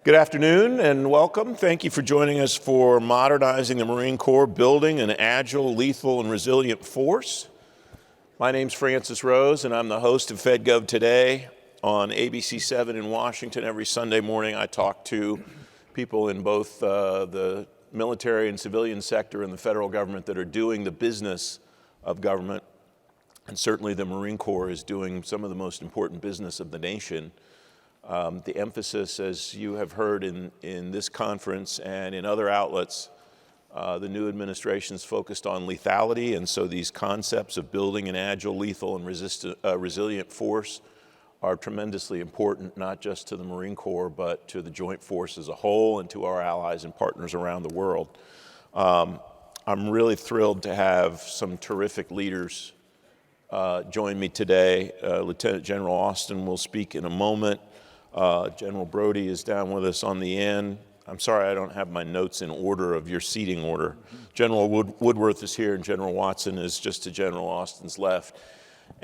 Good afternoon and welcome. Thank you for joining us for Modernizing the Marine Corps, Building an Agile, Lethal, and Resilient Force. My name's Francis Rose, and I'm the host of FedGov Today on ABC7 in Washington. Every Sunday morning, I talk to people in both the military and civilian sector and the federal government that are doing the business of government. And certainly the Marine Corps is doing some of the most important business of the nation. The emphasis, as you have heard in this conference and in other outlets, the new administration is focused on lethality, and so these concepts of building an agile, lethal, and resilient force are tremendously important, not just to the Marine Corps, but to the joint force as a whole and to our allies and partners around the world. I'm really thrilled to have some terrific leaders join me today. Lieutenant General Austin will speak in a moment. General Brodie is down with us on the end. I'm sorry I don't have my notes in order of your seating order. General Woodworth is here and General Watson is just to General Austin's left.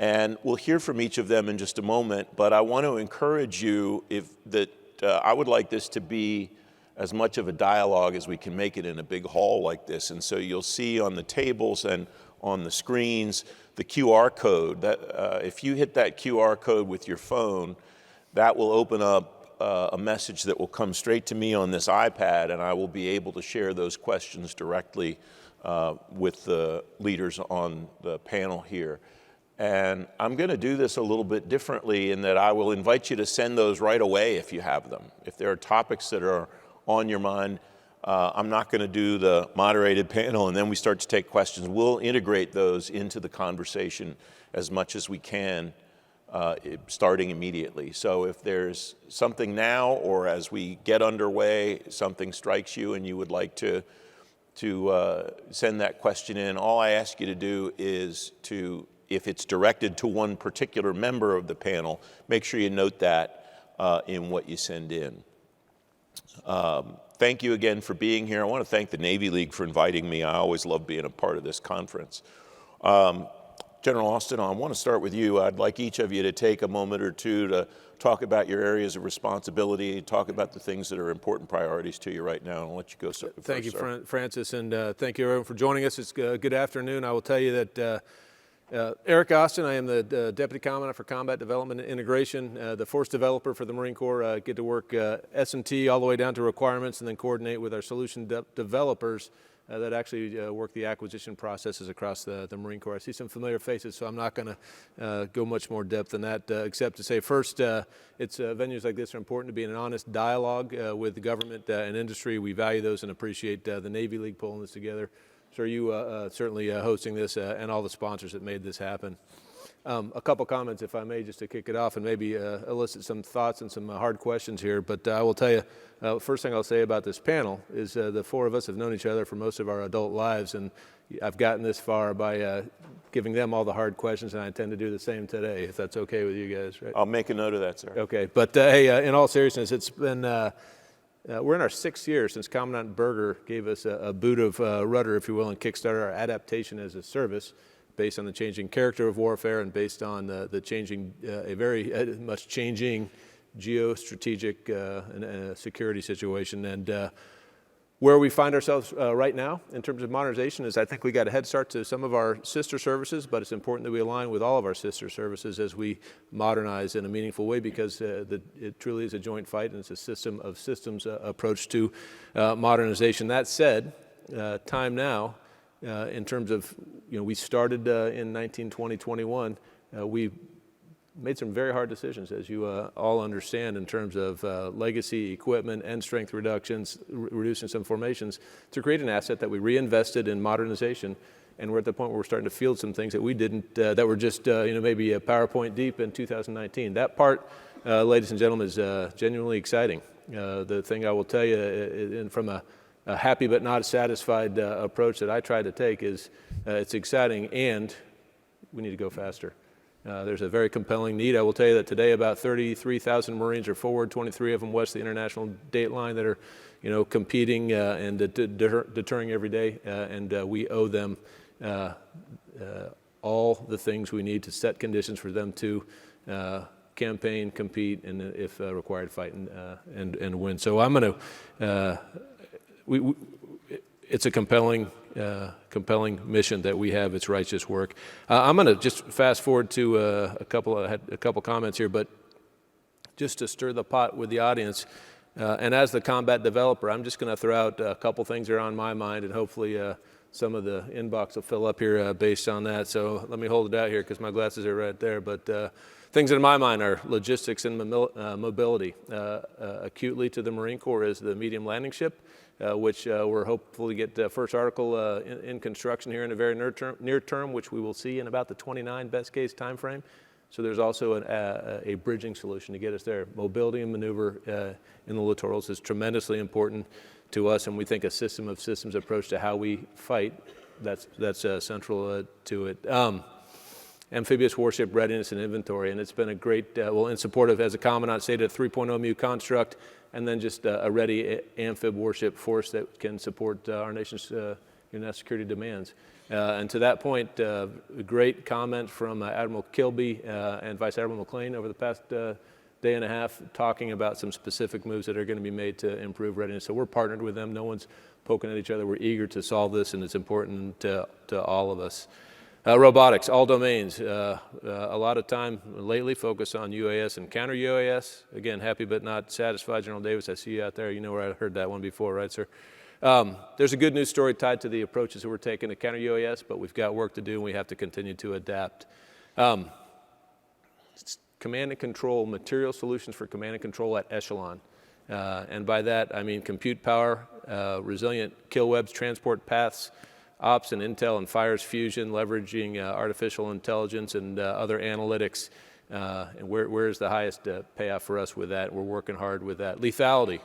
And we'll hear from each of them in just a moment, but I want to encourage you I would like this to be as much of a dialogue as we can make it in a big hall like this. And so you'll see on the tables and on the screens the QR code. If you hit that QR code with your phone, that will open up a message that will come straight to me on this iPad, and I will be able to share those questions directly with the leaders on the panel here. And I'm going to do this a little bit differently in that I will invite you to send those right away if you have them. If there are topics that are on your mind, I'm not going to do the moderated panel and then we start to take questions. We'll integrate those into the conversation as much as we can. Starting immediately. So if there's something now or as we get underway, something strikes you and you would like to send that question in, all I ask you to do is if it's directed to one particular member of the panel, make sure you note that in what you send in. Thank you again for being here. I want to thank the Navy League for inviting me. I always love being a part of this conference. General Austin, I want to start with you. I'd like each of you to take a moment or two to talk about your areas of responsibility, talk about the things that are important priorities to you right now, and I'll let you go first. Thank you, Francis, and thank you everyone for joining us. It's good afternoon. I will tell you that Eric Austin, I am the Deputy Commandant for Combat Development and Integration, the force developer for the Marine Corps. Get to work S&T all the way down to requirements and then coordinate with our solution developers that actually work the acquisition processes across the Marine Corps. I see some familiar faces, so I'm not going to go much more depth than that, except to say first, venues like this are important to be in an honest dialogue with the government and industry. We value those and appreciate the Navy League pulling this together. So you certainly hosting this and all the sponsors that made this happen. A couple comments, if I may, just to kick it off and maybe elicit some thoughts and some hard questions here. But I will tell you, first thing I'll say about this panel is the four of us have known each other for most of our adult lives, and I've gotten this far by giving them all the hard questions, and I intend to do the same today, if that's okay with you guys, right? I'll make a note of that, sir. Okay, but hey, in all seriousness, it's been, we're in our 6th year since Commandant Berger gave us a boot of rudder, if you will, and kickstarted our adaptation as a service, based on the changing character of warfare and based on the changing, a very much changing geostrategic and security situation. And where we find ourselves right now in terms of modernization is I think we got a head start to some of our sister services, but it's important that we align with all of our sister services as we modernize in a meaningful way, because it truly is a joint fight and it's a system of systems approach to modernization. That said, time now, in terms of, we started in 1920-21. We made some very hard decisions, as you all understand, in terms of legacy equipment and strength reductions, reducing some formations, to create an asset that we reinvested in modernization. And we're at the point where we're starting to field some things that we didn't, that were just, maybe a PowerPoint deep in 2019. That part, ladies and gentlemen, is genuinely exciting. The thing I will tell you, from a happy but not satisfied approach that I try to take is it's exciting and we need to go faster. There's a very compelling need. I will tell you that today about 33,000 Marines are forward, 23 of them west of the international date line that are competing and deterring every day, and we owe them all the things we need to set conditions for them to campaign, compete, and if required, fight and win. So I'm going to. It's a compelling mission that we have. It's righteous work. I'm going to just fast forward to a couple comments here, but just to stir the pot with the audience. And as the combat developer, I'm just going to throw out a couple things that are on my mind, and hopefully some of the inbox will fill up here based on that. So let me hold it out here because my glasses are right there. But things in my mind are logistics and mobility. Acutely to the Marine Corps is the medium landing ship, which we're hopefully get the first article in construction here in a very near term, which we will see in about the 29 best case time frame. So there's also a bridging solution to get us there. Mobility and maneuver in the littorals is tremendously important to us, and we think a system of systems approach to how we fight, that's central to it. Amphibious warship readiness and inventory, and it's been a great, in support of, as the Commandant stated, a 3.0 MU construct, and then just a ready amphib warship force that can support our nation's national security demands. And to that point, a great comment from Admiral Kilby and Vice Admiral McLean over the past day and a half, talking about some specific moves that are going to be made to improve readiness. So we're partnered with them. No one's poking at each other. We're eager to solve this, and it's important to all of us. Robotics, all domains. A lot of time lately focused on UAS and counter UAS. Again, happy but not satisfied. General Davis, I see you out there. You know where I heard that one before, right, sir? There's a good news story tied to the approaches that we're taking to counter UAS, but we've got work to do, and we have to continue to adapt. Command and control, material solutions for command and control at echelon. And by that, I mean compute power, resilient kill webs, transport paths, ops and intel and fires fusion, leveraging artificial intelligence and other analytics. And where's the highest payoff for us with that? We're working hard with that. Lethality.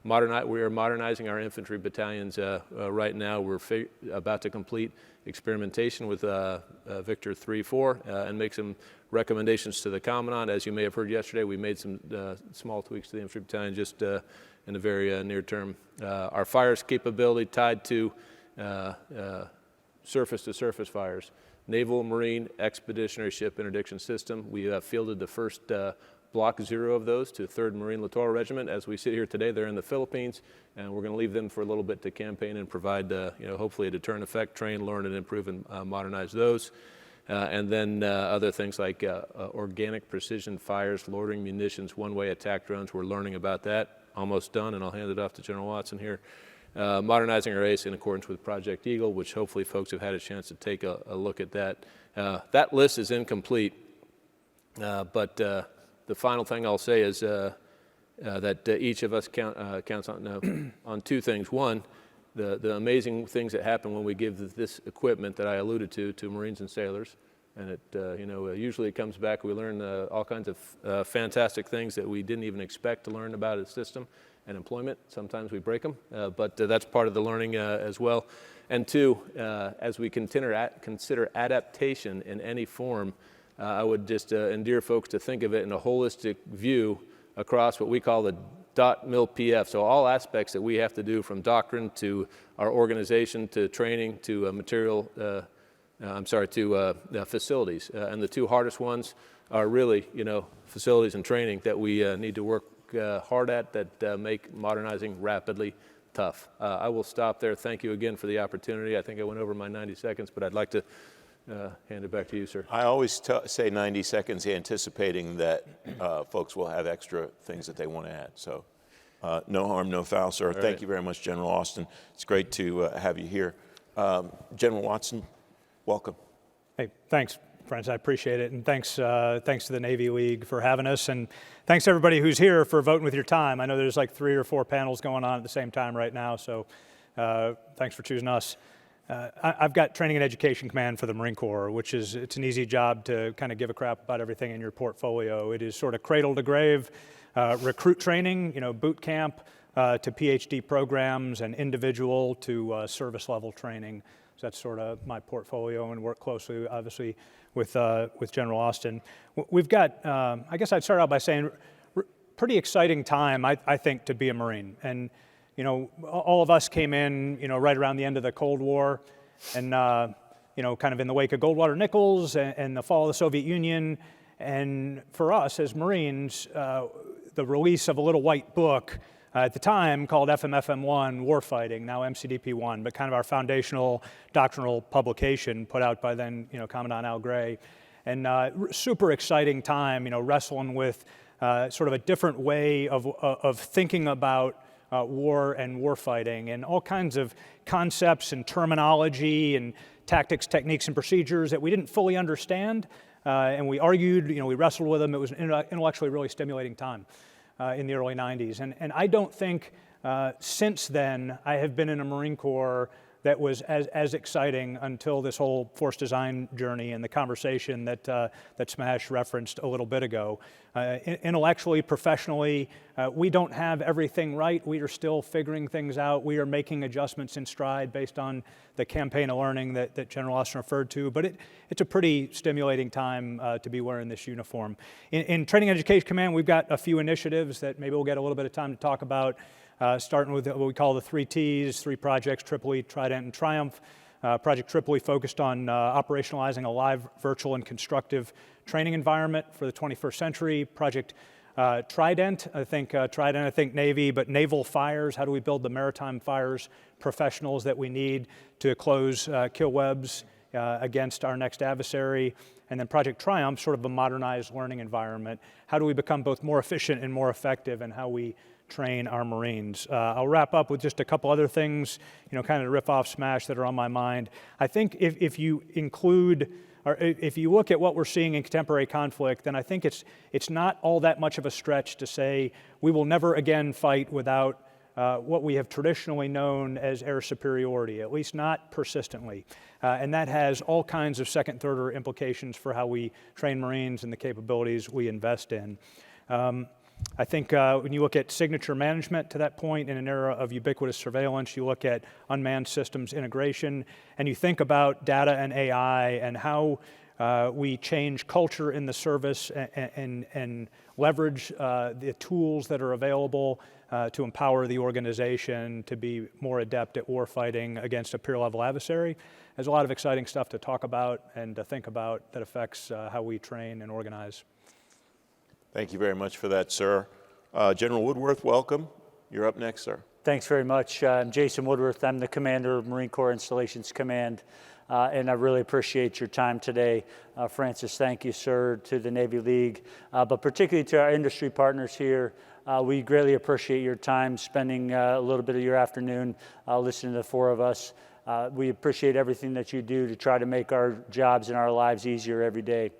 We are modernizing our infantry battalions right now. We're about to complete experimentation with Victor 3-4 and make some recommendations to the Commandant. As you may have heard yesterday, we made some small tweaks to the infantry battalion just in the very near term. Our fires capability tied to surface-to-surface fires. Naval, Marine, Expeditionary Ship Interdiction System. We fielded the first Block 0 of those to 3rd Marine Littoral Regiment. As we sit here today, they're in the Philippines, and we're going to leave them for a little bit to campaign and provide, hopefully a deterrent effect, train, learn, and improve and modernize those. And then other things like organic precision fires, loitering munitions, one-way attack drones. We're learning about that. Almost done, and I'll hand it off to General Watson here. Modernizing our ACE in accordance with Project Eagle, which hopefully folks have had a chance to take a look at that. That list is incomplete, but the final thing I'll say is that each of us counts on two things. One, the amazing things that happen when we give this equipment that I alluded to Marines and sailors, and it usually it comes back. We learn all kinds of fantastic things that we didn't even expect to learn about a system and employment. Sometimes we break them, but that's part of the learning as well. And two, as we consider adaptation in any form, I would just endear folks to think of it in a holistic view across what we call the .mil-PF. So all aspects that we have to do, from doctrine to our organization to training to facilities. And the two hardest ones are really, facilities and training that we need to work hard at, that make modernizing rapidly tough. I will stop there. Thank you again for the opportunity. I think I went over my 90 seconds, but I'd like to hand it back to you, sir. I always say 90 seconds, anticipating that folks will have extra things that they want to add. So no harm, no foul, sir. Thank you very much, General Austin. It's great to have you here. General Watson, welcome. Hey, thanks, friends. I appreciate it. And thanks to the Navy League for having us. And thanks to everybody who's here for voting with your time. I know there's like 3 or 4 panels going on at the same time right now. So thanks for choosing us. I've got Training and Education Command for the Marine Corps, it's an easy job to kind of give a crap about everything in your portfolio. It is sort of cradle to grave, recruit training, boot camp to PhD programs, and individual to service level training. So that's sort of my portfolio, and work closely, obviously, with General Austin. We've got, I guess I'd start out by saying, pretty exciting time, I think, to be a Marine. And all of us came in, right around the end of the Cold War, and, kind of in the wake of Goldwater-Nichols and the fall of the Soviet Union. And for us as Marines, the release of a little white book at the time called FMFM1, Warfighting, now MCDP1, but kind of our foundational doctrinal publication put out by then, Commandant Al Gray. And super exciting time, wrestling with sort of a different way of thinking about war and warfighting, and all kinds of concepts and terminology and tactics, techniques, and procedures that we didn't fully understand. And we argued, we wrestled with them. It was an intellectually really stimulating time in the early 90s. And I don't think since then I have been in a Marine Corps that was as exciting until this whole force design journey and the conversation that Smash referenced a little bit ago. Intellectually, professionally, we don't have everything right. We are still figuring things out. We are making adjustments in stride based on the campaign of learning that General Austin referred to, but it's a pretty stimulating time to be wearing this uniform. In Training Education Command, we've got a few initiatives that maybe we'll get a little bit of time to talk about. Starting with what we call the 3 Ts, 3 projects, Tripoli, Trident, and Triumph. Project Tripoli focused on operationalizing a live, virtual, and constructive training environment for the 21st century. Project Trident, I think Navy, but naval fires. How do we build the maritime fires professionals that we need to close kill webs against our next adversary? And then Project Triumph, sort of a modernized learning environment. How do we become both more efficient and more effective in how we train our Marines? I'll wrap up with just a couple other things, kind of riff off Smash that are on my mind. I think if you include, or if you look at what we're seeing in contemporary conflict, then I think it's not all that much of a stretch to say we will never again fight without what we have traditionally known as air superiority, at least not persistently. And that has all kinds of second, third order implications for how we train Marines and the capabilities we invest in. I think when you look at signature management to that point in an era of ubiquitous surveillance, you look at unmanned systems integration, and you think about data and AI and how we change culture in the service and leverage the tools that are available to empower the organization to be more adept at warfighting against a peer-level adversary. There's a lot of exciting stuff to talk about and to think about that affects how we train and organize. Thank you very much for that, sir. General Woodworth, welcome. You're up next, sir. Thanks very much. I'm Jason Woodworth. I'm the commander of Marine Corps Installations Command, and I really appreciate your time today. Francis, thank you, sir, to the Navy League, but particularly to our industry partners here. We greatly appreciate your time spending a little bit of your afternoon listening to the 4 of us. We appreciate everything that you do to try to make our jobs and our lives easier every day.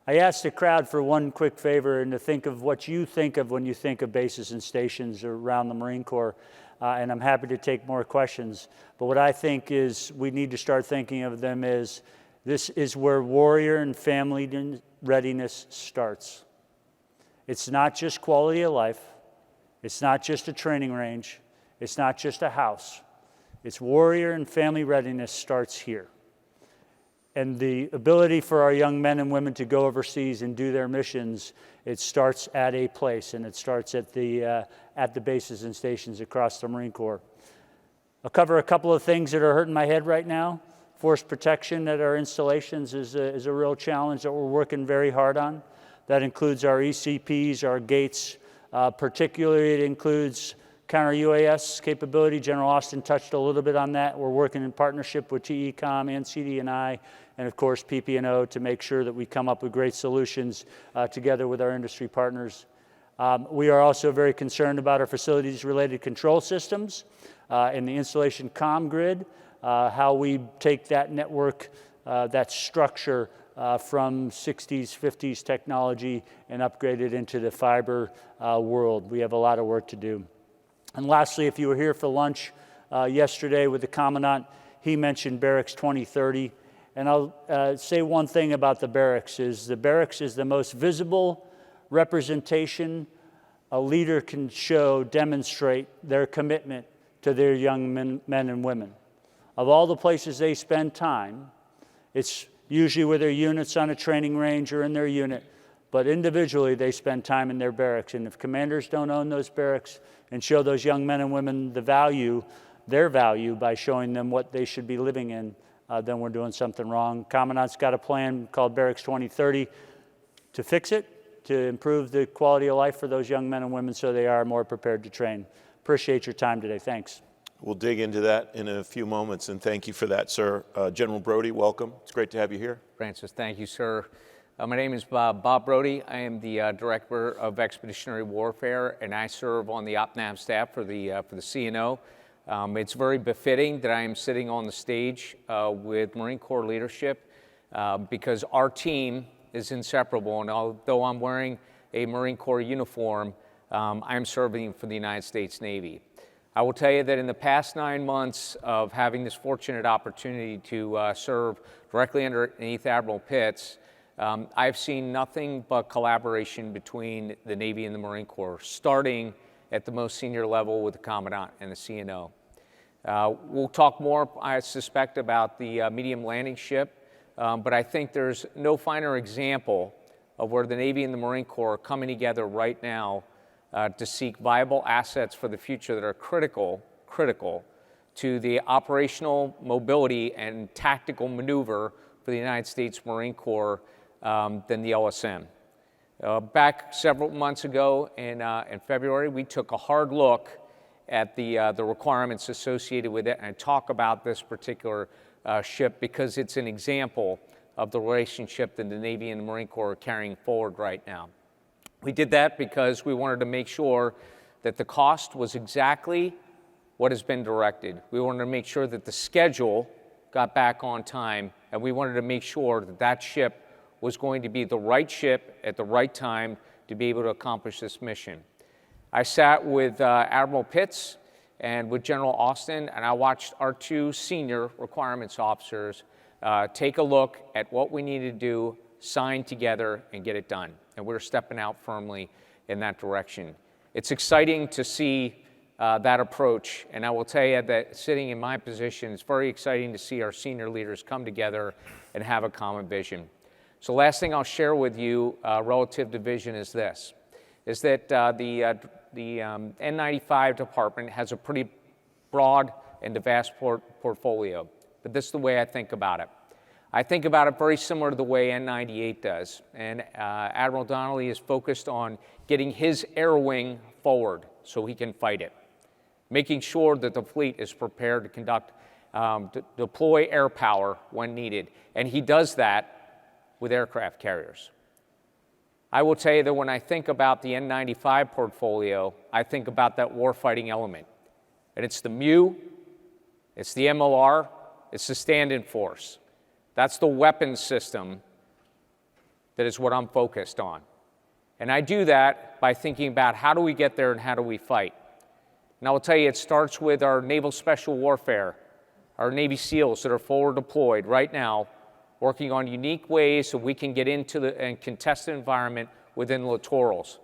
I asked the crowd for one quick favor and to think of what you think of when you think of bases and stations around the Marine Corps, and I'm happy to take more questions. But what I think is we need to start thinking of them as this is where warrior and family readiness starts. It's not just quality of life. It's not just a training range. It's not just a house. It's warrior and family readiness starts here. And the ability for our young men and women to go overseas and do their missions, it starts at a place, and it starts at the bases and stations across the Marine Corps. I'll cover a couple of things that are hurting my head right now. Force protection at our installations is a real challenge that we're working very hard on. That includes our ECPs, our gates. Particularly, it includes counter-UAS capability. General Austin touched a little bit on that. We're working in partnership with TECOM and CD&I, and of course PP&O to make sure that we come up with great solutions together with our industry partners. We are also very concerned about our facilities-related control systems and the installation comm grid, how we take that network, that structure from 60s, 50s technology and upgrade it into the fiber world. We have a lot of work to do. And lastly, if you were here for lunch yesterday with the Commandant, he mentioned Barracks 2030. And I'll say one thing about the barracks is the barracks is the most visible representation a leader can show, demonstrate their commitment to their young men and women. Of all the places they spend time, it's usually with their units on a training range or in their unit, but individually they spend time in their barracks. And if commanders don't own those barracks and show those young men and women the value, their value by showing them what they should be living in, then we're doing something wrong. Commandant's got a plan called Barracks 2030. fix it, to improve the quality of life for those young men and women so they are more prepared to train. Appreciate your time today. Thanks. We'll dig into that in a few moments, and thank you for that, sir. General Brodie, welcome. It's great to have you here. Francis, thank you, sir. My name is Bob Brodie. I am the Director of Expeditionary Warfare, and I serve on the OPNAV staff for the CNO. It's very befitting that I am sitting on the stage with Marine Corps leadership because our team is inseparable, and although I'm wearing a Marine Corps uniform, I'm serving for the United States Navy. I will tell you that in the past 9 months of having this fortunate opportunity to serve directly underneath Admiral Pitts, I've seen nothing but collaboration between the Navy and the Marine Corps, starting at the most senior level with the Commandant and the CNO. We'll talk more, I suspect, about the medium landing ship, but I think there's no finer example of where the Navy and the Marine Corps are coming together right now to seek viable assets for the future that are critical to the operational mobility and tactical maneuver for the United States Marine Corps than the LSM. Back several months ago in February, we took a hard look at the requirements associated with it and talk about this particular ship because it's an example of the relationship that the Navy and the Marine Corps are carrying forward right now. We did that because we wanted to make sure that the cost was exactly what has been directed. We wanted to make sure that the schedule got back on time, and we wanted to make sure that that ship was going to be the right ship at the right time to be able to accomplish this mission. I sat with Admiral Pitts and with General Austin, and I watched our two senior requirements officers take a look at what we needed to do, sign together, and get it done. And we're stepping out firmly in that direction. It's exciting to see that approach, and I will tell you that sitting in my position, it's very exciting to see our senior leaders come together and have a common vision. So last thing I'll share with you relative to vision is this, is that the N95 department has a pretty broad and vast portfolio, but this is the way I think about it. I think about it very similar to the way N98 does, and Admiral Donnelly is focused on getting his air wing forward so he can fight it, making sure that the fleet is prepared to conduct, deploy air power when needed, and he does that with aircraft carriers. I will tell you that when I think about the N95 portfolio, I think about that warfighting element, and it's the MEU, it's the MLR, it's the stand-in force. That's the weapons system that is what I'm focused on. And I do that by thinking about how do we get there and how do we fight. And I will tell you, it starts with our Naval Special Warfare, our Navy SEALs that are forward deployed right now, working on unique ways so we can get into the and contest the environment within the littorals.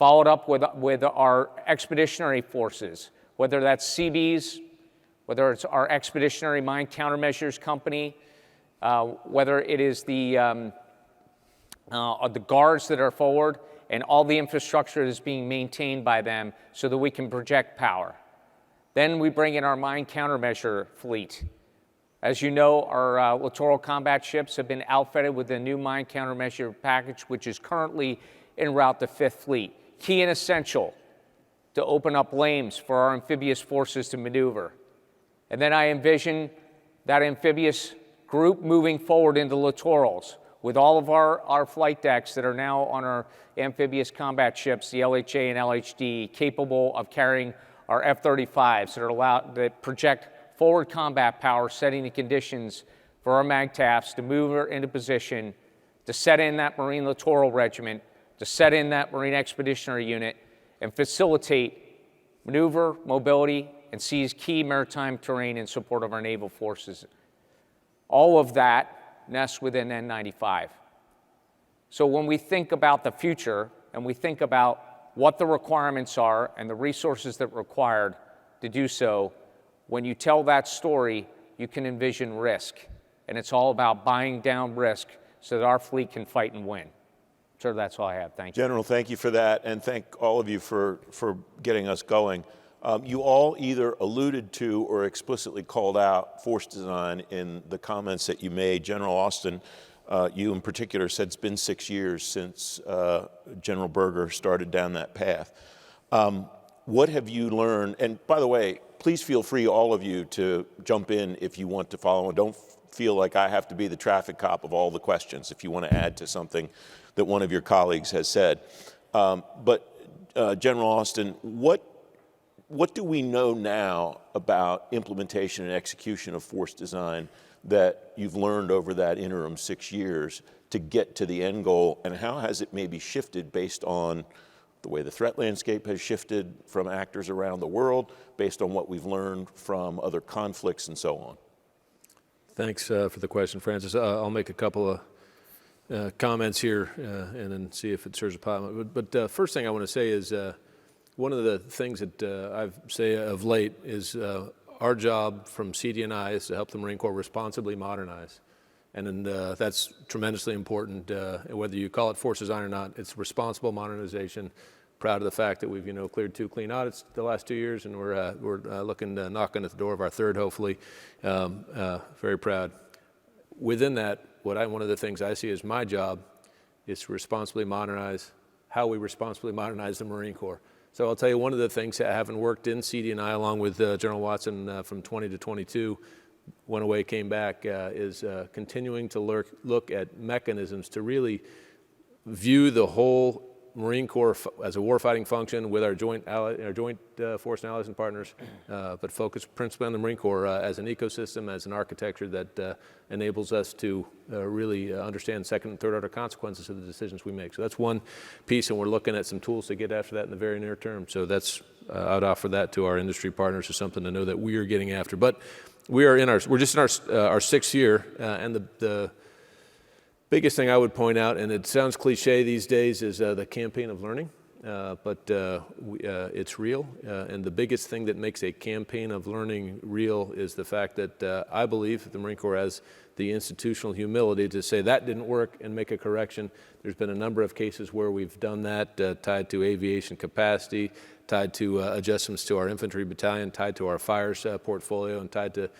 Followed up with our expeditionary forces, whether that's Seabees, whether it's our Expeditionary Mine Countermeasures Company, whether it is the guards that are forward and all the infrastructure that is being maintained by them so that we can project power. Then we bring in our mine countermeasure fleet. As you know, our littoral combat ships have been outfitted with the new mine countermeasure package, which is currently en route to 5th Fleet. Key and essential to open up lanes for our amphibious forces to maneuver. And then I envision that amphibious group moving forward into littorals with all of our flight decks that are now on our amphibious combat ships, the LHA and LHD, capable of carrying our F-35s that project forward combat power, setting the conditions for our MAGTFs to move into position, to set in that Marine Littoral Regiment, to set in that Marine Expeditionary Unit, and facilitate maneuver, mobility, and seize key maritime terrain in support of our naval forces. All of that nests within N95. So when we think about the future and we think about what the requirements are and the resources that are required to do so, when you tell that story, you can envision risk. And it's all about buying down risk so that our fleet can fight and win. Sir, that's all I have. Thank you. General, thank you for that, and thank all of you for getting us going. You all either alluded to or explicitly called out force design in the comments that you made. General Austin, You in particular said it's been 6 years since General Berger started down that path. What have you learned? And by the way, please feel free, all of you, to jump in if you want to follow. And don't feel like I have to be the traffic cop of all the questions if you want to add to something that one of your colleagues has said. But General Austin, what do we know now about implementation and execution of force design that you've learned over that interim 6 years to get to the end goal, and how has it maybe shifted based on the way the threat landscape has shifted from actors around the world, based on what we've learned from other conflicts and so on? Thanks for the question, Francis. I'll make a couple of comments here and then see if it serves a pot. But first thing I want to say is one of the things that I've say of late is our job from CD&I is to help the Marine Corps responsibly modernize. And that's tremendously important, whether you call it force design or not. It's responsible modernization. Proud of the fact that we've cleared 2 clean audits the last 2 years, and we're looking to knock on the door of our 3rd, hopefully. Very proud. Within that, one of the things I see as my job is to responsibly modernize how we responsibly modernize the Marine Corps. So I'll tell you one of the things that having worked in CD&I along with General Watson from 20 to 22, went away, came back, is continuing to look at mechanisms to really view the whole Marine Corps as a warfighting function with our joint force and allies and partners, but focus principally on the Marine Corps as an ecosystem, as an architecture that enables us to really understand second and third order consequences of the decisions we make. So that's one piece, and we're looking at some tools to get after that in the very near term. So that's, I'd offer that to our industry partners as something to know that we are getting after. But we're just in our 6th year, and the biggest thing I would point out, and it sounds cliche these days, is the campaign of learning, but it's real. And the biggest thing that makes a campaign of learning real is the fact that I believe the Marine Corps has the institutional humility to say that didn't work and make a correction. There's been a number of cases where we've done that, tied to aviation capacity, tied to adjustments to our infantry battalion, tied to our fires portfolio, and tied to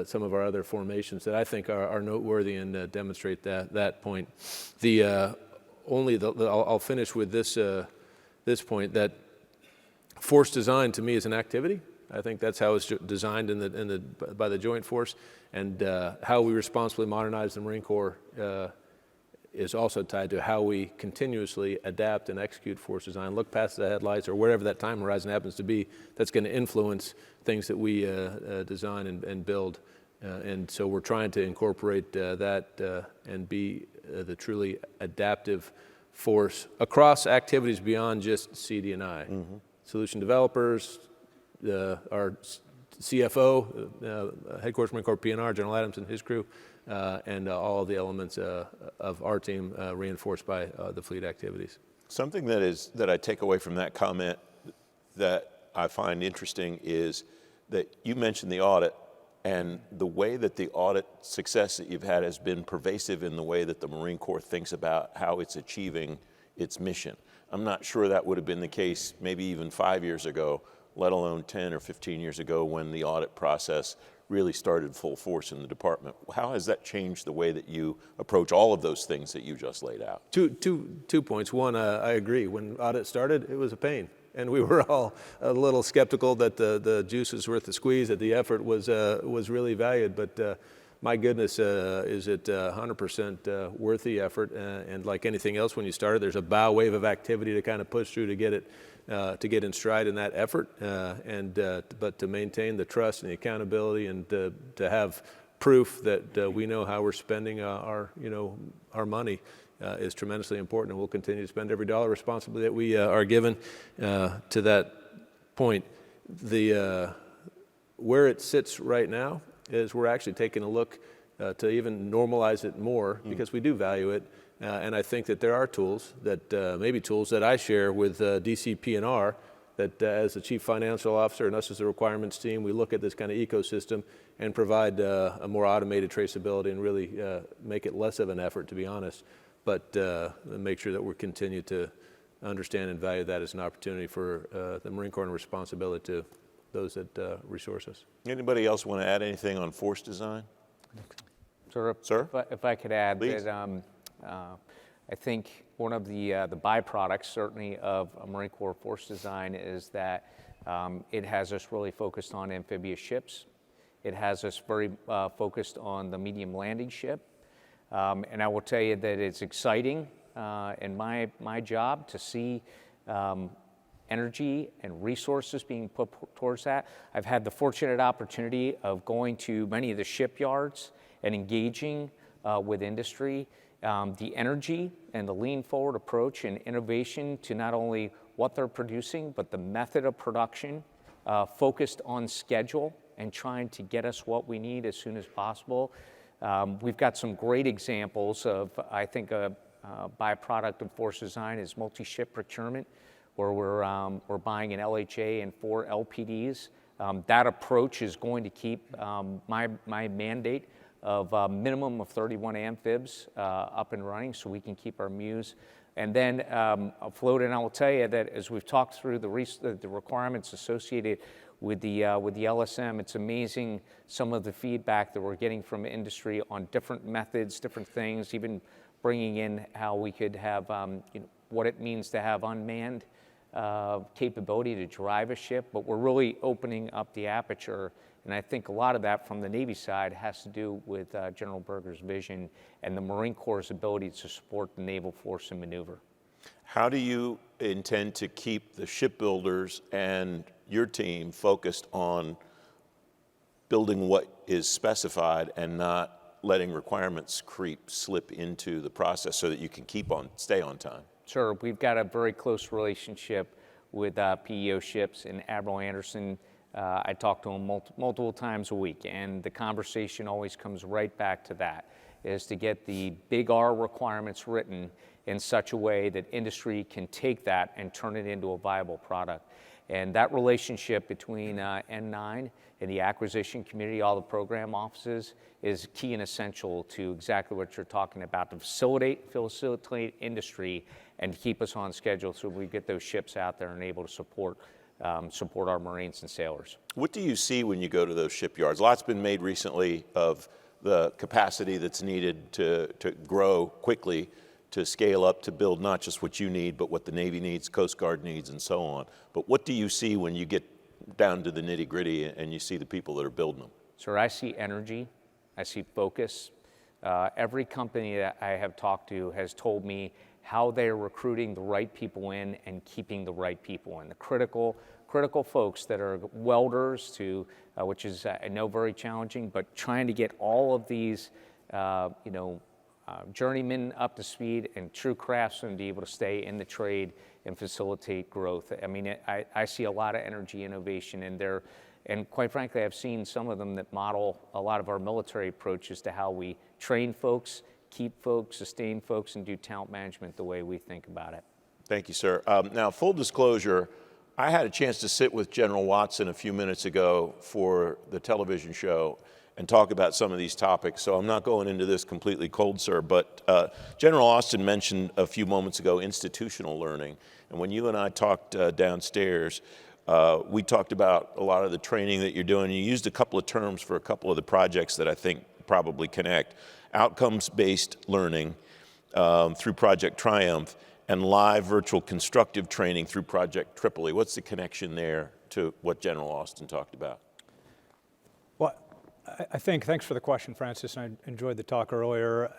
some of our other formations that I think are noteworthy and demonstrate that point. I'll finish with this point, that force design to me is an activity. I think that's how it's designed by the Joint Force, and how we responsibly modernize the Marine Corps is also tied to how we continuously adapt and execute force design, look past the headlights or wherever that time horizon happens to be. That's going to influence things that we design and build. And so we're trying to incorporate that and be the truly adaptive force across activities beyond just CD&I. Mm-hmm. Solution developers, our CFO, Headquarters Marine Corps P&R, General Adams and his crew, and all of the elements of our team reinforced by the fleet activities. Something that I take away from that comment that I find interesting is that you mentioned the audit, and the way that the audit success that you've had has been pervasive in the way that the Marine Corps thinks about how it's achieving its mission. I'm not sure that would have been the case maybe even 5 years ago, let alone 10 or 15 years ago when the audit process really started full force in the department. How has that changed the way that you approach all of those things that you just laid out? Two points. One, I agree. When audit started, it was a pain. And we were all a little skeptical that the juice was worth the squeeze, that the effort was really valued. But my goodness, is it 100% worth the effort? And like anything else, when you start it, there's a bow wave of activity to kind of push through to get it to get in stride in that effort, but to maintain the trust and the accountability, and to have proof that we know how we're spending our money is tremendously important, and we'll continue to spend every dollar responsibly that we are given. To that point, where it sits right now is we're actually taking a look to even normalize it more, because we do value it. And I think that there are tools that maybe tools that I share with DCP&R, that as the chief financial officer and us as the requirements team, we look at this kind of ecosystem and provide a more automated traceability and really make it less of an effort, to be honest, but make sure that we continue to understand and value that as an opportunity for the Marine Corps and responsibility to those that resource us. Anybody else want to add anything on force design? Sir? If I could add Please. that I think one of the byproducts, certainly, of a Marine Corps force design is that it has us really focused on amphibious ships. It has us very focused on the medium landing ship. And I will tell you that it's exciting in my job to see energy and resources being put towards that. I've had the fortunate opportunity of going to many of the shipyards and engaging with industry. The energy and the lean forward approach and innovation to not only what they're producing, but the method of production, focused on schedule and trying to get us what we need as soon as possible. We've got some great examples of, I think, a byproduct of force design is multi-ship procurement, where we're buying an LHA and 4 LPDs. That approach is going to keep my mandate of a minimum of 31 amphibs up and running so we can keep our MUs. And then afloat, and I will tell you that as we've talked through the requirements associated with the LSM, it's amazing some of the feedback that we're getting from industry on different methods, different things, even bringing in how we could have, what it means to have unmanned capability to drive a ship, but we're really opening up the aperture. And I think a lot of that from the Navy side has to do with General Berger's vision and the Marine Corps' ability to support the naval force and maneuver. How do you intend to keep the shipbuilders and your team focused on building what is specified and not letting requirements slip into the process so that you can stay on time? Sure, we've got a very close relationship with PEO ships, and Admiral Anderson, I talk to him multiple times a week, and the conversation always comes right back to that, is to get the big R requirements written in such a way that industry can take that and turn it into a viable product. And that relationship between N9 and the acquisition community, all the program offices, is key and essential to exactly what you're talking about, to facilitate industry and to keep us on schedule so we get those ships out there and able to support our Marines and sailors. What do you see when you go to those shipyards? A lot's been made recently of the capacity that's needed to grow quickly, to scale up, to build not just what you need, but what the Navy needs, Coast Guard needs, and so on. But what do you see when you get down to the nitty-gritty and you see the people that are building them? Sir, I see energy, I see focus. Every company that I have talked to has told me how they're recruiting the right people in and keeping the right people in. The critical folks that are welders to, which is I know very challenging, but trying to get all of these, journeymen up to speed and true craftsmen to be able to stay in the trade and facilitate growth. I mean, I see a lot of energy, innovation in there, and quite frankly, I've seen some of them that model a lot of our military approaches to how we train folks, keep folks, sustain folks, and do talent management the way we think about it. Thank you, sir. Now, full disclosure, I had a chance to sit with General Watson a few minutes ago for the television show and talk about some of these topics, so I'm not going into this completely cold, sir, but General Austin mentioned a few moments ago institutional learning, and when you and I talked downstairs, we talked about a lot of the training that you're doing. You used a couple of terms for a couple of the projects that I think probably connect. Outcomes-based learning through Project Triumph and live virtual constructive training through Project Tripoli. What's the connection there to what General Austin talked about? Well, I think, thanks for the question, Francis, and I enjoyed the talk earlier.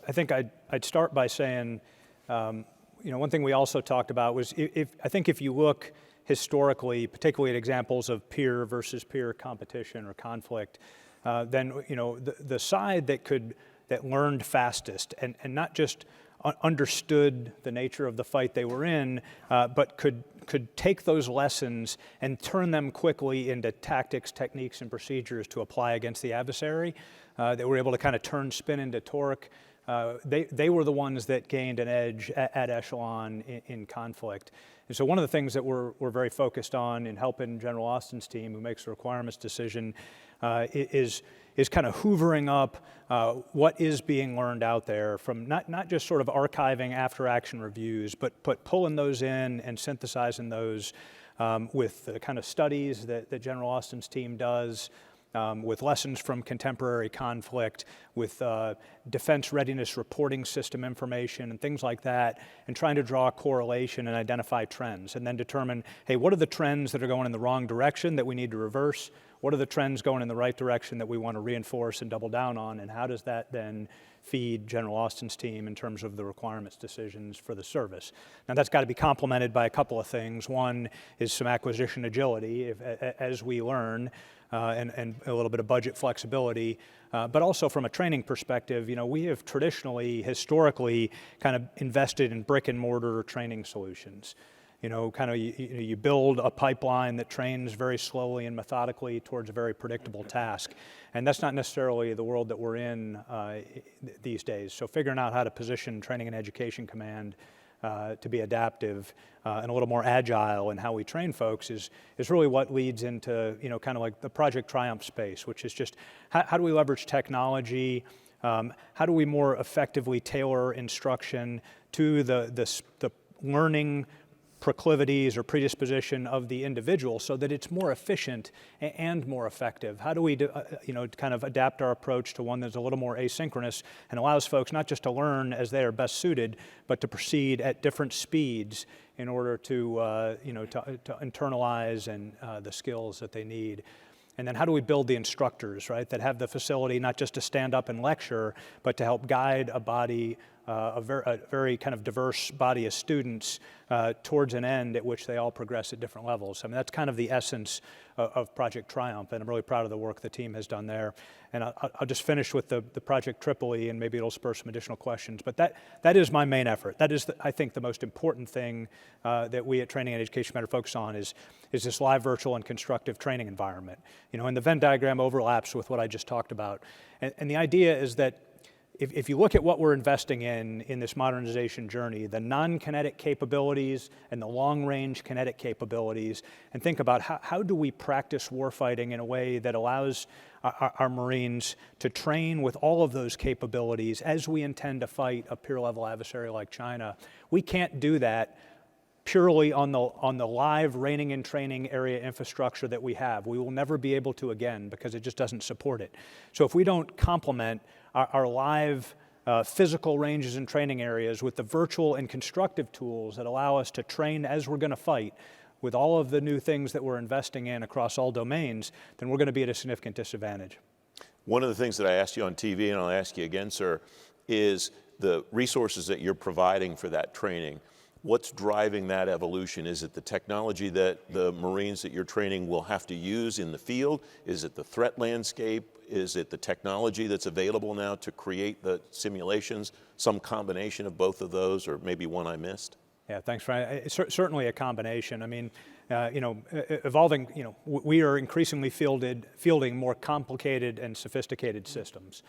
I think I'd start by saying, one thing we also talked about was I think if you look historically, particularly at examples of peer versus peer competition or conflict, then the side that learned fastest and not just understood the nature of the fight they were in, but could take those lessons and turn them quickly into tactics, techniques, and procedures to apply against the adversary. They were able to kind of turn spin into torque. They were the ones that gained an edge at echelon in conflict. And so one of the things that we're very focused on in helping General Austin's team, who makes the requirements decision, is kind of hoovering up what is being learned out there from not just sort of archiving after action reviews, but pulling those in and synthesizing those with the kind of studies that General Austin's team does, with lessons from contemporary conflict, with defense readiness reporting system information and things like that, and trying to draw a correlation and identify trends, and then determine, hey, what are the trends that are going in the wrong direction that we need to reverse? What are the trends going in the right direction that we want to reinforce and double down on, and how does that then feed General Austin's team in terms of the requirements decisions for the service? Now that's got to be complemented by a couple of things. One is some acquisition agility as we learn, and a little bit of budget flexibility, but also from a training perspective, we have historically kind of invested in brick and mortar training solutions. You build a pipeline that trains very slowly and methodically towards a very predictable task. And that's not necessarily the world that we're in these days. So figuring out how to position Training and Education Command to be adaptive and a little more agile in how we train folks is really what leads into, kind of like the Project Triumph space, which is just how do we leverage technology? How do we more effectively tailor instruction to the learning proclivities or predisposition of the individual so that it's more efficient and more effective? How do we kind of adapt our approach to one that's a little more asynchronous and allows folks not just to learn as they are best suited, but to proceed at different speeds in order to internalize and the skills that they need? And then how do we build the instructors, right, that have the facility not just to stand up and lecture, but to help guide a body, a very kind of diverse body of students towards an end at which they all progress at different levels. I mean, that's kind of the essence of Project Triumph, and I'm really proud of the work the team has done there. And I'll just finish with the Project Tripoli, and maybe it'll spur some additional questions. But that is my main effort. That is, I think, the most important thing that we at Training and Education Command focus on is this live, virtual, and constructive training environment. And the Venn diagram overlaps with what I just talked about. And the idea is that if you look at what we're investing in this modernization journey, the non-kinetic capabilities and the long-range kinetic capabilities, and think about how do we practice warfighting in a way that allows our Marines to train with all of those capabilities as we intend to fight a peer-level adversary like China. We can't do that purely on the live reining and training area infrastructure that we have. We will never be able to again because it just doesn't support it. So if we don't complement our live physical ranges and training areas with the virtual and constructive tools that allow us to train as we're going to fight with all of the new things that we're investing in across all domains, then we're going to be at a significant disadvantage. One of the things that I asked you on TV, and I'll ask you again, sir, is the resources that you're providing for that training. What's driving that evolution? Is it the technology that the Marines that you're training will have to use in the field? Is it the threat landscape? Is it the technology that's available now to create the simulations? Some combination of both of those, or maybe one I missed? Yeah, thanks, Frank. Certainly a combination. I mean, evolving, we are increasingly fielding more complicated and sophisticated systems.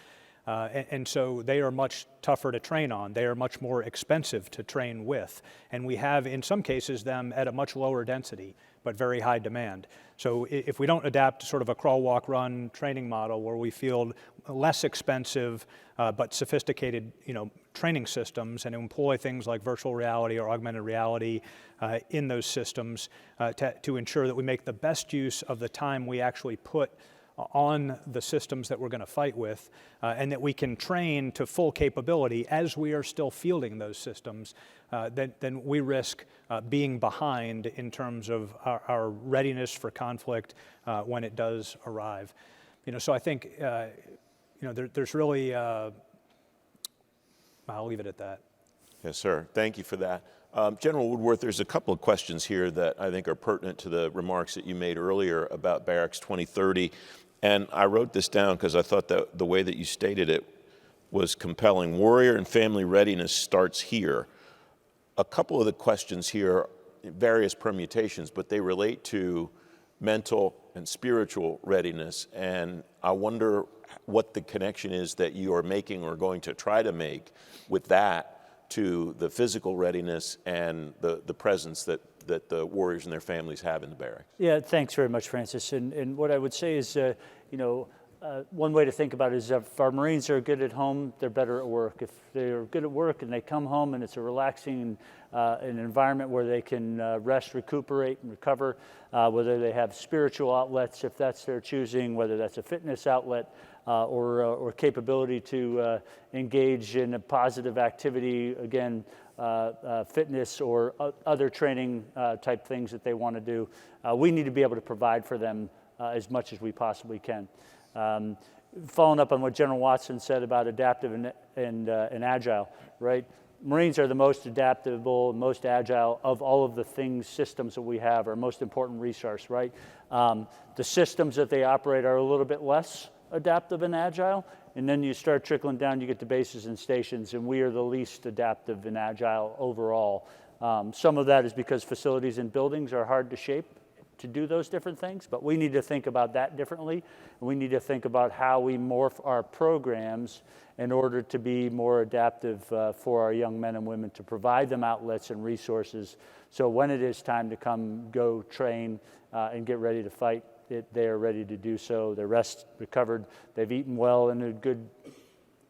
And so they are much tougher to train on. They are much more expensive to train with. And we have, in some cases, them at a much lower density, but very high demand. So if we don't adapt to sort of a crawl, walk, run training model where we field less expensive but sophisticated, training systems and employ things like virtual reality or augmented reality in those systems to ensure that we make the best use of the time we actually put on the systems that we're going to fight with, and that we can train to full capability as we are still fielding those systems, then we risk being behind in terms of our readiness for conflict when it does arrive. So I think there's really, I'll leave it at that. Yes, sir. Thank you for that. General Woodworth, there's a couple of questions here that I think are pertinent to the remarks that you made earlier about Barracks 2030. And I wrote this down because I thought that the way that you stated it was compelling. Warrior and family readiness starts here. A couple of the questions here, various permutations, but they relate to mental and spiritual readiness. And I wonder what the connection is that you are making or going to try to make with that to the physical readiness and the presence that the warriors and their families have in the barracks. Yeah, thanks very much, Francis. And what I would say is, one way to think about it is if our Marines are good at home, they're better at work. If they're good at work and they come home and it's a relaxing an environment where they can rest, recuperate, and recover, whether they have spiritual outlets, if that's their choosing, whether that's a fitness outlet or capability to engage in a positive activity, again, fitness or other training type things that they want to do, we need to be able to provide for them as much as we possibly can. Following up on what General Watson said about adaptive and agile, right? Marines are the most adaptable, most agile of all of the things, systems that we have, our most important resource, right? The systems that they operate are a little bit less adaptive and agile, and then you start trickling down, you get to bases and stations, and we are the least adaptive and agile overall. Some of that is because facilities and buildings are hard to shape to do those different things, but we need to think about that differently. And we need to think about how we morph our programs in order to be more adaptive for our young men and women, to provide them outlets and resources. So when it is time to come, go train and get ready to fight, they are ready to do so. They're recovered, they've eaten well in a good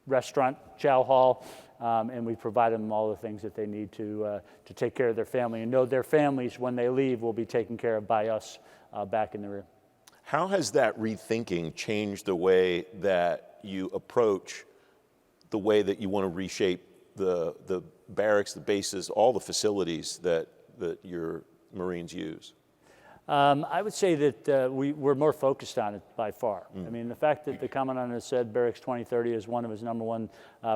restaurant, chow hall, and we provide them all the things that they need to take care of their family and know their families, when they leave, will be taken care of by us back in the rear. How has that rethinking changed the way that you approach the way that you want to reshape the barracks, the bases, all the facilities that your Marines use? I would say that we're more focused on it by far. I mean, the fact that the Commandant has said Barracks 2030 is one of his #1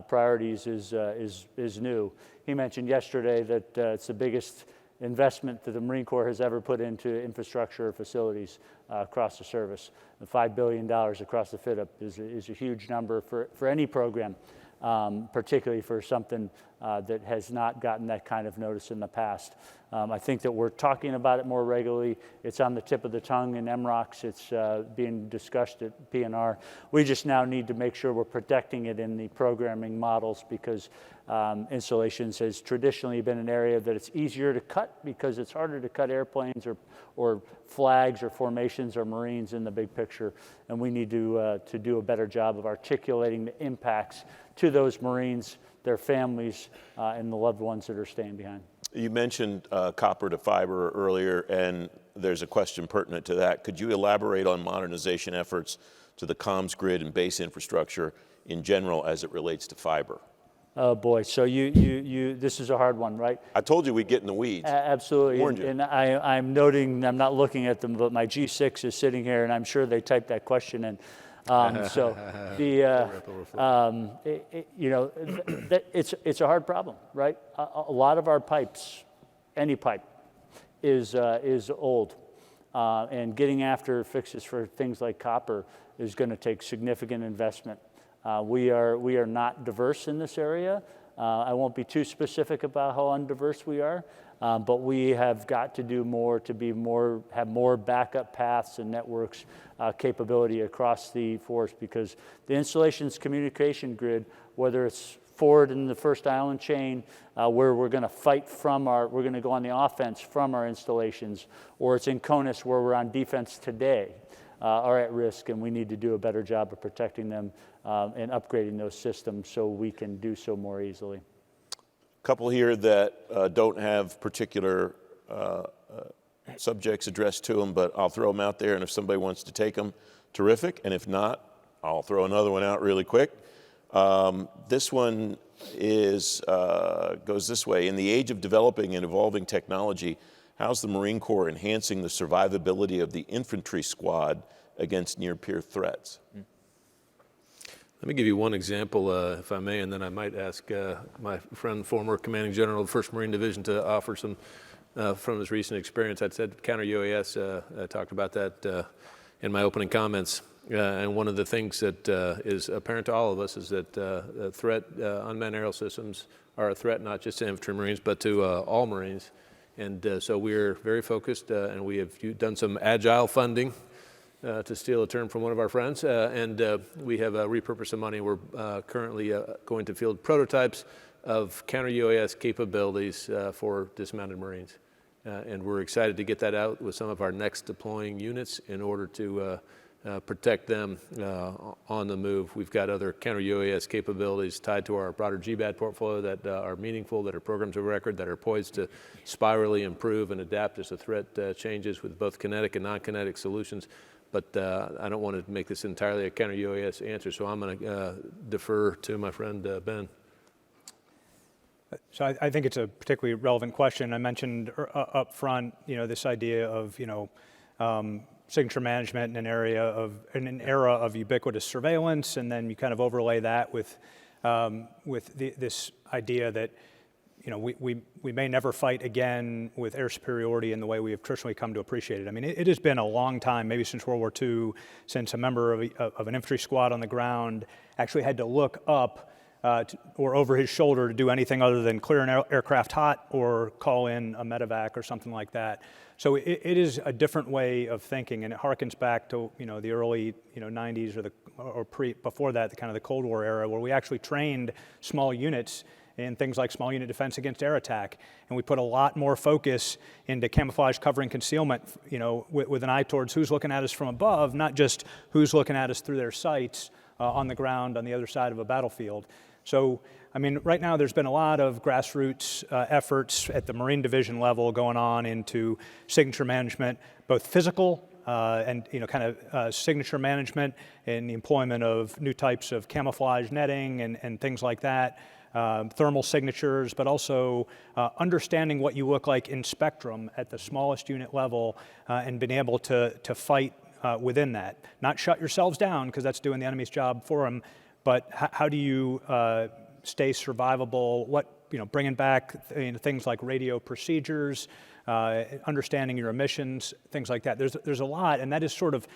priorities is new. He mentioned yesterday that it's the biggest investment that the Marine Corps has ever put into infrastructure or facilities across the service. The $5 billion across the fit-up is a huge number for any program, particularly for something that has not gotten that kind of notice in the past. I think that we're talking about it more regularly. It's on the tip of the tongue in MROCs. It's being discussed at PNR. We just now need to make sure we're protecting it in the programming models, because installations has traditionally been an area that it's easier to cut because it's harder to cut airplanes or flags or formations or Marines in the big picture. And we need to do a better job of articulating the impacts to those Marines, their families, and the loved ones that are staying behind. You mentioned copper to fiber earlier, and there's a question pertinent to that. Could you elaborate on modernization efforts to the comms grid and base infrastructure in general as it relates to fiber? Oh boy, so this is a hard one, right? I told you we'd get in the weeds. Absolutely, Warned you. and I'm noting, I'm not looking at them, but my G6 is sitting here, and I'm sure they typed that question in. So it's a hard problem, right? A lot of our pipes, any pipe, is old, and getting after fixes for things like copper is going to take significant investment. We are not diverse in this area. I won't be too specific about how undiverse we are, but we have got to do more to have more backup paths and networks capability across the force, because the installation's communication grid, whether it's forward in the first island chain, where we're going to fight we're going to go on the offense from our installations, or it's in CONUS where we're on defense today, are at risk, and we need to do a better job of protecting them and upgrading those systems so we can do so more easily. A couple here that don't have particular subjects addressed to them, but I'll throw them out there, and if somebody wants to take them, terrific, and if not, I'll throw another one out really quick. This one goes this way. In the age of developing and evolving technology, how's the Marine Corps enhancing the survivability of the infantry squad against near-peer threats? Let me give you one example, if I may, and then I might ask my friend, former Commanding General of the 1st Marine Division, to offer some from his recent experience. I'd said counter-UAS, I talked about that in my opening comments. And one of the things that is apparent to all of us is that unmanned aerial systems are a threat not just to infantry Marines, but to all Marines. And so we're very focused, and we have done some agile funding, to steal a term from one of our friends, and we have repurposed some money. We're currently going to field prototypes of counter-UAS capabilities for dismounted Marines. And we're excited to get that out with some of our next deploying units in order to protect them on the move. We've got other counter-UAS capabilities tied to our broader GBAD portfolio that are meaningful, that are programs of record, that are poised to spirally improve and adapt as the threat changes with both kinetic and non-kinetic solutions. But I don't want to make this entirely a counter-UAS answer, so I'm going to defer to my friend Ben. So I think it's a particularly relevant question. I mentioned up front, this idea of, signature management in an era of ubiquitous surveillance, and then you kind of overlay that with this idea that we may never fight again with air superiority in the way we have traditionally come to appreciate it. I mean, it has been a long time, maybe since World War II, since a member of an infantry squad on the ground actually had to look up or over his shoulder to do anything other than clear an aircraft hot or call in a medevac or something like that. So it is a different way of thinking, and it harkens back to the early 90s before that, the kind of the Cold War era, where we actually trained small units in things like small unit defense against air attack, and we put a lot more focus into camouflage, covering, concealment, with an eye towards who's looking at us from above, not just who's looking at us through their sights on the ground on the other side of a battlefield. So, I mean, right now there's been a lot of grassroots efforts at the Marine Division level going on into signature management, both physical and signature management and the employment of new types of camouflage netting and things like that, thermal signatures, but also understanding what you look like in spectrum at the smallest unit level and being able to fight within that. Not shut yourselves down, because that's doing the enemy's job for them, but how do you stay survivable? Bringing back things like radio procedures, understanding your emissions, things like that. There's a lot, and that is sort of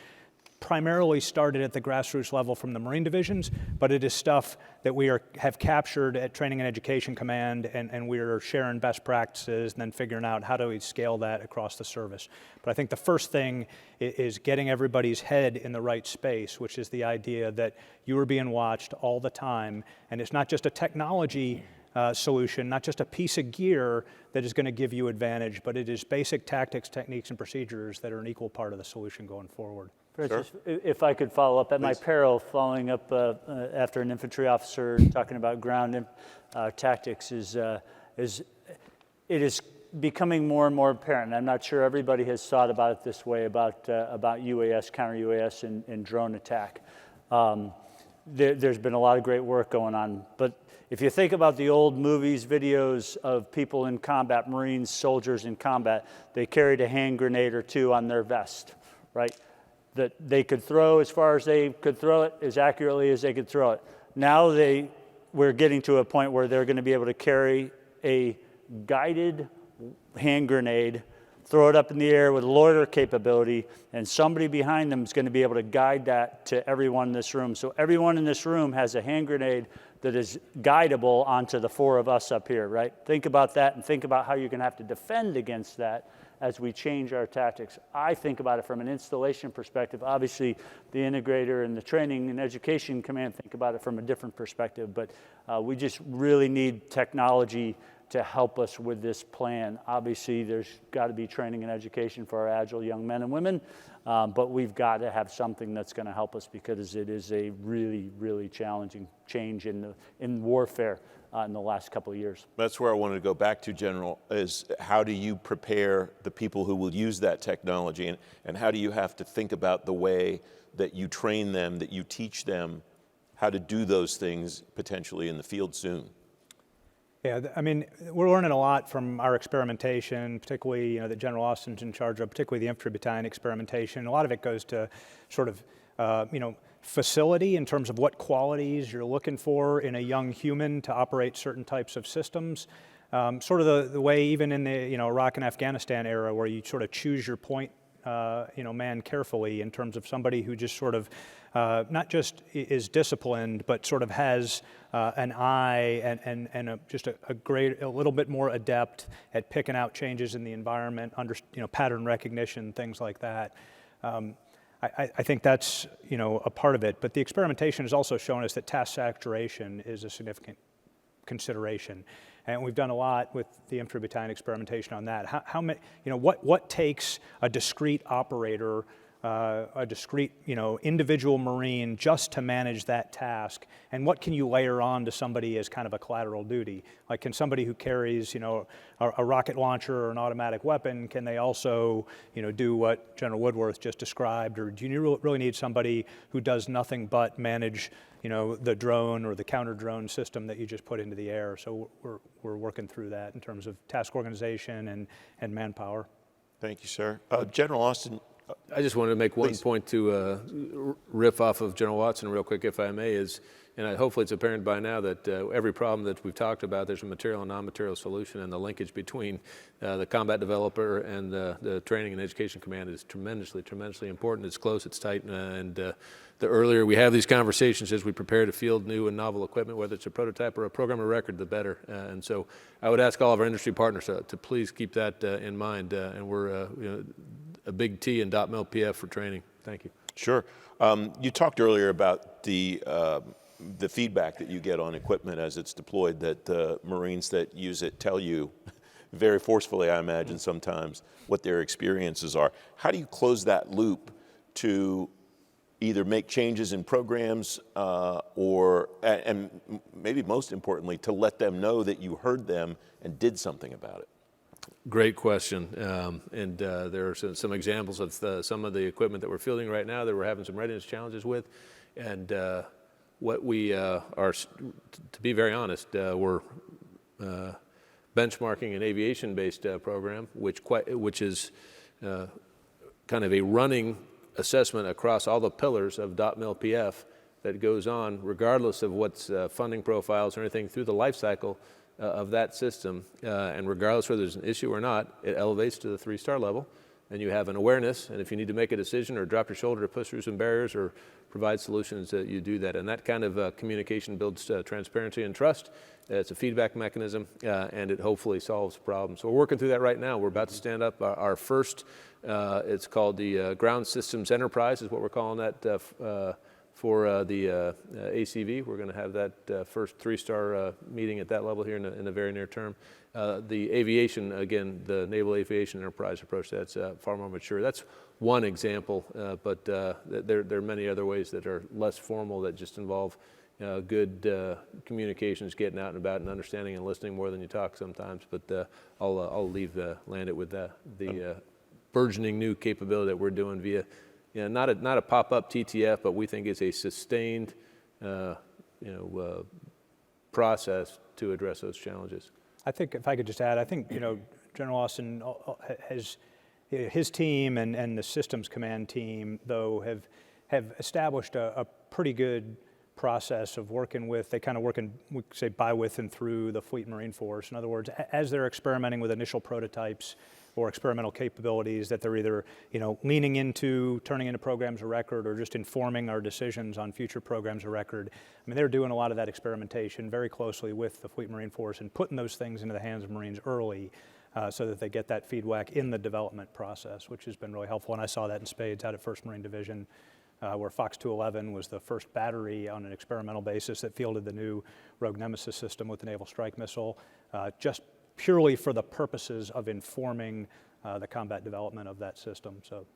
primarily started at the grassroots level from the Marine divisions, but it is stuff that we have captured at Training and Education Command, and we are sharing best practices and then figuring out how do we scale that across the service. But I think the first thing is getting everybody's head in the right space, which is the idea that you are being watched all the time, and it's not just a technology solution, not just a piece of gear that is going to give you advantage, but it is basic tactics, techniques, and procedures that are an equal part of the solution going forward. Francis, if I could follow up at my peril, following up after an infantry officer talking about ground tactics it is becoming more and more apparent. I'm not sure everybody has thought about it this way about UAS, counter UAS, and drone attack. There's been a lot of great work going on, but if you think about the old movies, videos of people in combat, Marines, soldiers in combat, they carried a hand grenade or two on their vest, right? That they could throw as far as they could throw it, as accurately as they could throw it. Now we're getting to a point where they're going to be able to carry a guided hand grenade, throw it up in the air with loiter capability, and somebody behind them is going to be able to guide that to everyone in this room. So everyone in this room has a hand grenade that is guidable onto the four of us up here, right? Think about that, and think about how you're going to have to defend against that as we change our tactics. I think about it from an installation perspective. Obviously, the integrator and the Training and Education Command think about it from a different perspective, but we just really need technology to help us with this plan. Obviously, there's got to be training and education for our Agile young men and women, but we've got to have something that's going to help us, because it is a really, really challenging change in warfare in the last couple of years. That's where I wanted to go back to, General, is how do you prepare the people who will use that technology, and how do you have to think about the way that you train them, that you teach them how to do those things potentially in the field soon? Yeah, I mean, we're learning a lot from our experimentation, particularly, that General Austin's in charge of, particularly the infantry battalion experimentation. A lot of it goes to sort of, facility in terms of what qualities you're looking for in a young human to operate certain types of systems. Sort of the way even in the, Iraq and Afghanistan era, where you sort of choose your point, man carefully in terms of somebody who just sort of not just is disciplined, but sort of has an eye and just a little bit more adept at picking out changes in the environment, pattern recognition, things like that. I think that's, a part of it, but the experimentation has also shown us that task saturation is a significant consideration. And we've done a lot with the infantry battalion experimentation on that. How many, what takes a discrete operator a discrete, individual Marine just to manage that task? And what can you layer on to somebody as kind of a collateral duty? Like, can somebody who carries, a rocket launcher or an automatic weapon, can they also, do what General Woodworth just described? Or do you really need somebody who does nothing but manage, the drone or the counter drone system that you just put into the air? So we're working through that in terms of task organization and manpower. Thank you, sir. General Austin. I just wanted to make one Please. point to riff off of General Watson real quick, if I may, and hopefully it's apparent by now that every problem that we've talked about, there's a material and non-material solution, and the linkage between the combat developer and the training and education command is tremendously, tremendously important. It's close, it's tight, and the earlier we have these conversations as we prepare to field new and novel equipment, whether it's a prototype or a program of record, the better. And so I would ask all of our industry partners to please keep that in mind, and we're a big T in .mil-PF for training. Thank you. Sure. You talked earlier about the feedback that you get on equipment as it's deployed, that the Marines that use it tell you very forcefully, I imagine sometimes, what their experiences are. How do you close that loop to either make changes in programs and maybe most importantly, to let them know that you heard them and did something about it? Great question, and there are some examples of some of the equipment that we're fielding right now that we're having some readiness challenges with, and what we are, to be very honest, we're benchmarking an aviation-based program, which is kind of a running assessment across all the pillars of .mil-PF that goes on regardless of what's funding profiles or anything through the life cycle of that system, and regardless whether there's an issue or not, it elevates to the 3-star level, and you have an awareness, and if you need to make a decision or drop your shoulder to push through some barriers or provide solutions, you do that. And that kind of communication builds transparency and trust. It's a feedback mechanism, and it hopefully solves problems. So we're working through that right now. We're about to stand up our first, it's called the Ground Systems Enterprise is what we're calling that for the ACV. We're going to have that first 3-star meeting at that level here in the very near term. The aviation, again, the Naval Aviation Enterprise approach, that's far more mature. That's one example, but there are many other ways that are less formal that just involve good communications, getting out and about and understanding and listening more than you talk sometimes. But I'll land it with the burgeoning new capability that we're doing via not a pop-up TTF, but we think it's a sustained process to address those challenges. I think if I could just add, I think General Austin has his team and the systems command team though have established a pretty good process of working with. They kind of work in, we say, by, with, and through the Fleet Marine Force. In other words, as they're experimenting with initial prototypes or experimental capabilities that they're either leaning into, turning into programs of record, or just informing our decisions on future programs of record. I mean, they're doing a lot of that experimentation very closely with the Fleet Marine Force and putting those things into the hands of Marines early so that they get that feedback in the development process, which has been really helpful. And I saw that in spades out at 1st Marine Division, where Fox 211 was the first battery on an experimental basis that fielded the new Rogue Nemesis system with the Naval Strike Missile, just purely for the purposes of informing the combat development of that system. So,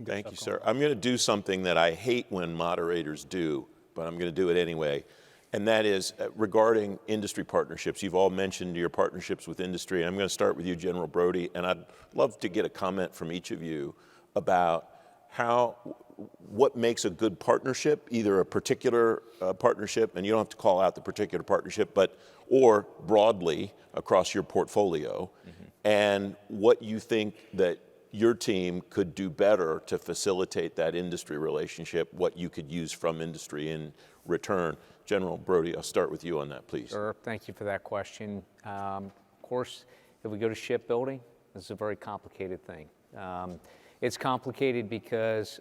thank you, sir. I'm going to do something that I hate when moderators do, but I'm going to do it anyway, and that is regarding industry partnerships. You've all mentioned your partnerships with industry. I'm going to start with you, General Brodie, and I'd love to get a comment from each of you about what makes a good partnership, either a particular partnership, and you don't have to call out the particular partnership, or broadly across your portfolio, and what you think that your team could do better to facilitate that industry relationship, what you could use from industry in return. General Brodie, I'll start with you on that, please. Sure, thank you for that question. Of course, if we go to shipbuilding, this is a very complicated thing. It's complicated because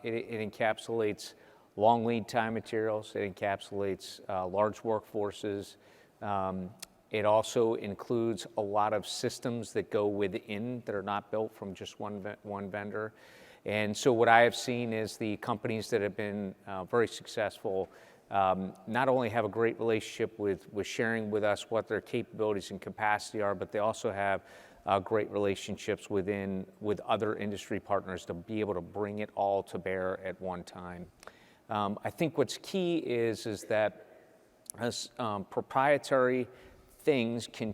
it encapsulates long lead time materials, it encapsulates large workforces. It also includes a lot of systems that go within that are not built from just one vendor. And so what I have seen is the companies that have been very successful not only have a great relationship with sharing with us what their capabilities and capacity are, but they also have great relationships with other industry partners to be able to bring it all to bear at one time. I think what's key is that as proprietary things can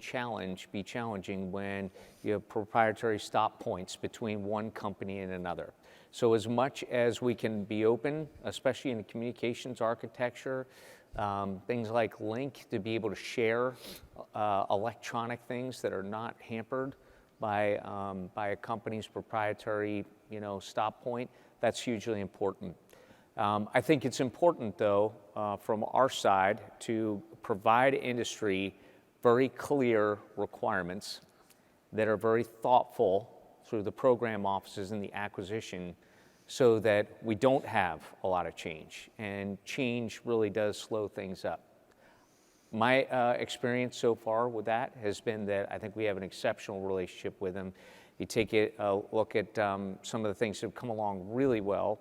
be challenging when you have proprietary stop points between one company and another. So as much as we can be open, especially in communications architecture, things like Link, to be able to share electronic things that are not hampered by a company's proprietary, stop point, that's hugely important. I think it's important, though, from our side to provide industry very clear requirements that are very thoughtful through the program offices and the acquisition, so that we don't have a lot of change. And change really does slow things up. My experience so far with that has been that I think we have an exceptional relationship with them. You take a look at some of the things that have come along really well.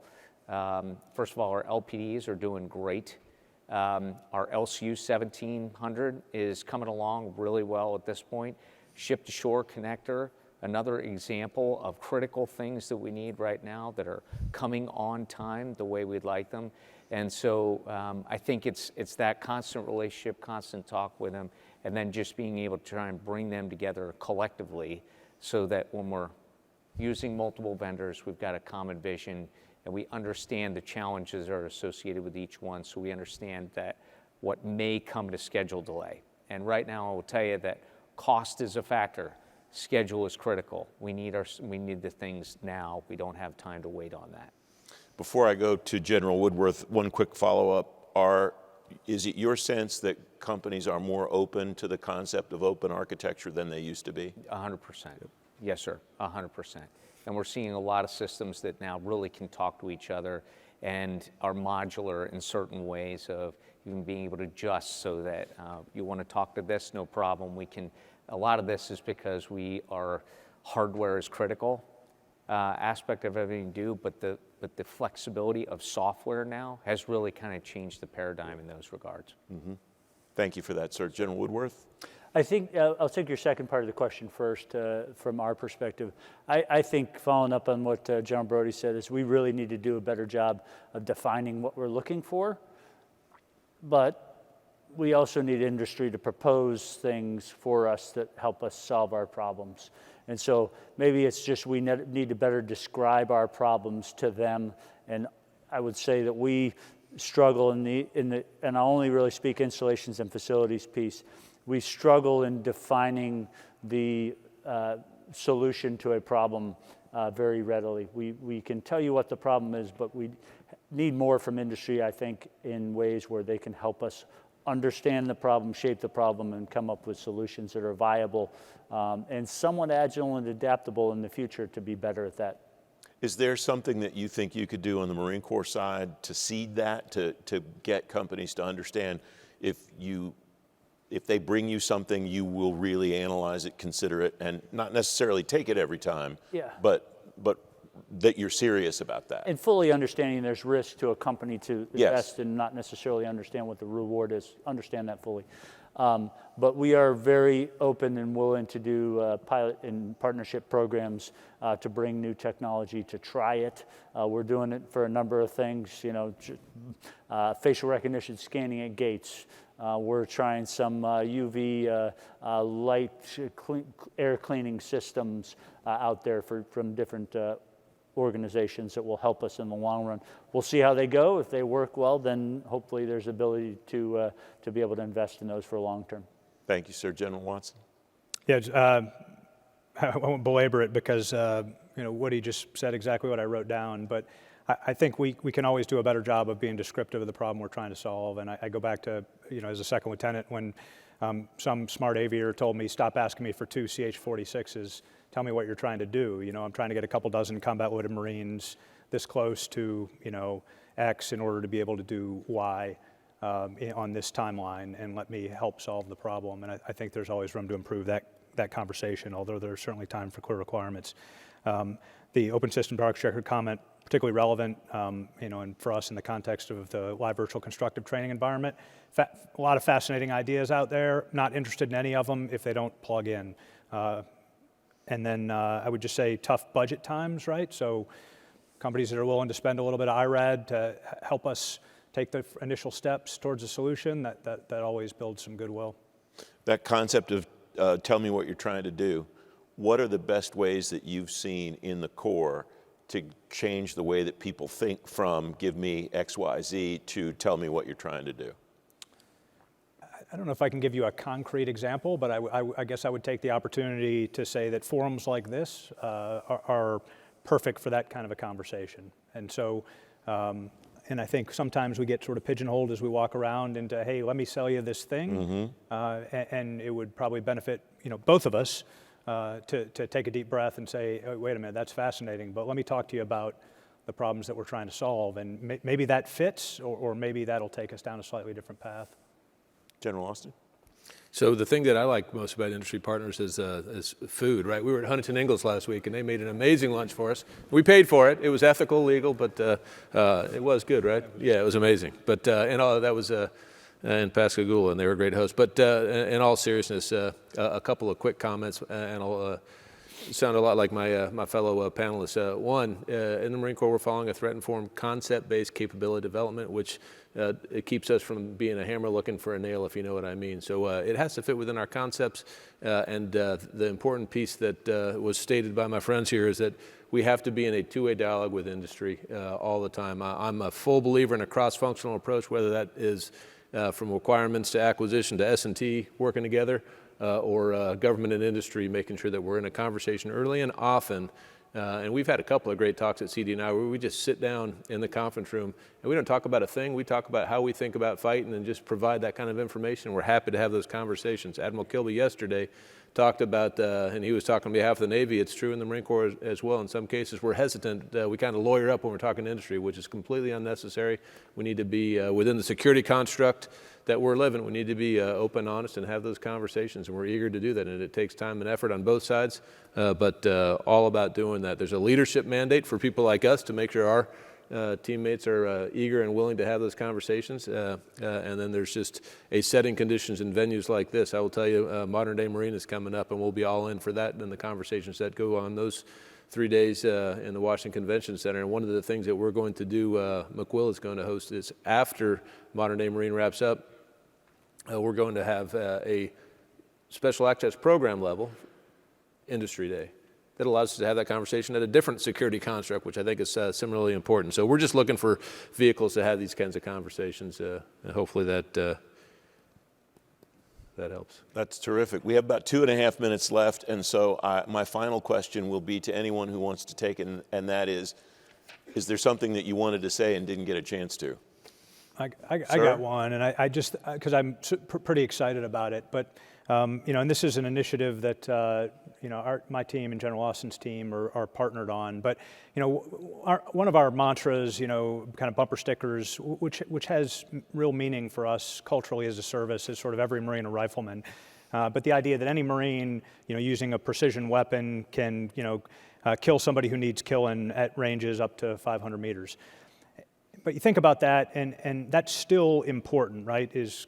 First of all, our LPDs are doing great. Our LCU 1700 is coming along really well at this point. Ship-to-shore connector, another example of critical things that we need right now that are coming on time the way we'd like them. And so I think it's that constant relationship, constant talk with them, and then just being able to try and bring them together collectively so that when we're using multiple vendors, we've got a common vision and we understand the challenges that are associated with each one, so we understand that what may come to schedule delay. And right now I will tell you that cost is a factor. Schedule is critical. We need the things now. We don't have time to wait on that. Before I go to General Woodworth, one quick follow-up. Is it your sense that companies are more open to the concept of open architecture than they used to be? 100%. Yes, sir, 100%. And we're seeing a lot of systems that now really can talk to each other and are modular in certain ways of even being able to adjust so that you want to talk to this, no problem. A lot of this is because hardware is critical aspect of everything we do, but the flexibility of software now has really kind of changed the paradigm in those regards. Mm-hmm. Thank you for that, sir. General Woodworth? I think I'll take your second part of the question first from our perspective. I think following up on what General Brodie said is we really need to do a better job of defining what we're looking for, but we also need industry to propose things for us that help us solve our problems. And so maybe it's just we need to better describe our problems to them. And I would say that we struggle and I'll only really speak installations and facilities piece. We struggle in defining the solution to a problem very readily. We can tell you what the problem is, but we need more from industry, I think, in ways where they can help us understand the problem, shape the problem, and come up with solutions that are viable and somewhat agile and adaptable in the future to be better at that. Is there something that you think you could do on the Marine Corps side to seed that, to get companies to understand if they bring you something, you will really analyze it, consider it, and not necessarily take it every time, but that you're serious about that? And fully understanding there's risk to a company to invest and not necessarily understand what the reward is, understand that fully. But we are very open and willing to do pilot and partnership programs to bring new technology, to try it. We're doing it for a number of things, facial recognition scanning at gates. We're trying some UV light air cleaning systems out there from different organizations that will help us in the long run. We'll see how they go. If they work well, then hopefully there's ability to be able to invest in those for long term. Thank you, sir. General Watson? Yeah, I won't belabor it because Woody just said exactly what I wrote down, but I think we can always do a better job of being descriptive of the problem we're trying to solve. And I go back to, as a second lieutenant, when some smart aviator told me, stop asking me for 2 CH-46s, tell me what you're trying to do. I'm trying to get a couple dozen combat loaded Marines this close to, X in order to be able to do Y on this timeline, and let me help solve the problem. And I think there's always room to improve that that conversation, although there's certainly time for clear requirements. The open systems architecture comment, particularly relevant, and for us in the context of the live virtual constructive training environment. A lot of fascinating ideas out there, not interested in any of them if they don't plug in. And then I would just say tough budget times, right? So companies that are willing to spend a little bit of IRAD to help us take the initial steps towards a solution, that always builds some goodwill. That concept of tell me what you're trying to do, what are the best ways that you've seen in the core to change the way that people think from give me X, Y, Z to tell me what you're trying to do? I don't know if I can give you a concrete example, but I guess I would take the opportunity to say that forums like this are perfect for that kind of a conversation. And so, and I think sometimes we get sort of pigeonholed as we walk around into, hey, let me sell you this thing, and it would probably benefit both of us to take a deep breath and say, oh, wait a minute, that's fascinating, but let me talk to you about the problems that we're trying to solve, and maybe that fits, or maybe that'll take us down a slightly different path. General Austin? So the thing that I like most about industry partners is food, right? We were at Huntington Ingalls last week, and they made an amazing lunch for us. We paid for it. It was ethical, legal, but it was good, right? Yeah, it was amazing. But and all that was in Pascagoula, and they were great hosts. But in all seriousness, a couple of quick comments, and I'll sound a lot like my fellow panelists. One, in the Marine Corps, we're following a threat-informed, concept-based capability development, which it keeps us from being a hammer looking for a nail, if you know what I mean. So it has to fit within our concepts, and the important piece that was stated by my friends here is that we have to be in a two-way dialogue with industry all the time. I'm a full believer in a cross-functional approach, whether that is from requirements to acquisition to S&T working together, or government and industry making sure that we're in a conversation early and often. And we've had a couple of great talks at CD&I where we just sit down in the conference room and we don't talk about a thing. We talk about how we think about fighting and just provide that kind of information. We're happy to have those conversations. Admiral Kilby yesterday talked about, and he was talking on behalf of the Navy. It's true in the Marine Corps as well. In some cases, we're hesitant. We kind of lawyer up when we're talking to industry, which is completely unnecessary. We need to be within the security construct that we're living. We need to be open, honest, and have those conversations, and we're eager to do that. And it takes time and effort on both sides, but all about doing that. There's a leadership mandate for people like us to make sure our teammates are eager and willing to have those conversations. And then there's just a setting conditions in venues like this. I will tell you, Modern Day Marine is coming up, and we'll be all in for that and the conversations that go on those 3 days in the Washington Convention Center. And one of the things that we're going to do, McWill is going to host this after Modern Day Marine wraps up. We're going to have a special access program level industry day that allows us to have that conversation at a different security construct, which I think is similarly important. So we're just looking for vehicles to have these kinds of conversations, and hopefully that helps. That's terrific. We have about 2.5 minutes left, and so my final question will be to anyone who wants to take it, and that is there something that you wanted to say and didn't get a chance to? I got one, and I just, because I'm pretty excited about it, but, and this is an initiative that, my team and General Austin's team are partnered on, but, one of our mantras, kind of bumper stickers, which has real meaning for us culturally as a service, is sort of every Marine a rifleman, but the idea that any Marine, using a precision weapon can, kill somebody who needs killing at ranges up to 500 meters. But you think about that, and that's still important, right? Is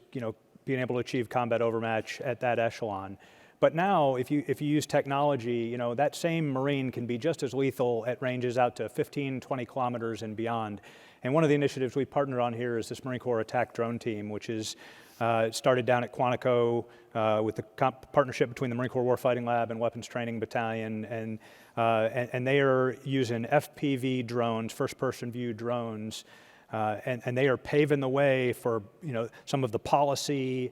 being able to achieve combat overmatch at that echelon. But now, if you use technology, that same Marine can be just as lethal at ranges out to 15, 20 kilometers and beyond. And one of the initiatives we partnered on here is this Marine Corps attack drone team, which is started down at Quantico with the partnership between the Marine Corps Warfighting Lab and Weapons Training Battalion, and they are using FPV drones, first-person view drones, and they are paving the way for some of the policy,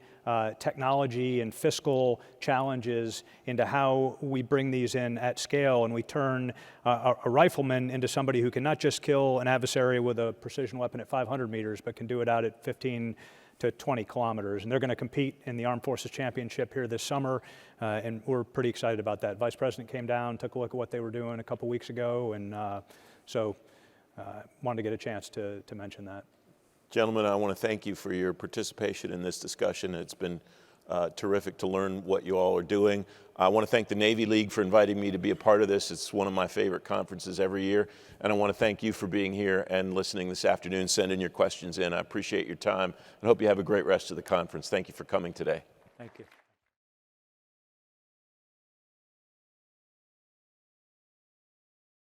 technology, and fiscal challenges into how we bring these in at scale, and we turn a rifleman into somebody who can not just kill an adversary with a precision weapon at 500 meters, but can do it out at 15 to 20 kilometers. And they're going to compete in the Armed Forces Championship here this summer, and we're pretty excited about that. Vice President came down, took a look at what they were doing a couple weeks ago, and so wanted to get a chance to mention that. Gentlemen, I want to thank you for your participation in this discussion. It's been terrific to learn what you all are doing. I want to thank the Navy League for inviting me to be a part of this. It's one of my favorite conferences every year. And I want to thank you for being here and listening this afternoon, sending your questions in. I appreciate your time and hope you have a great rest of the conference. Thank you for coming today. Thank you.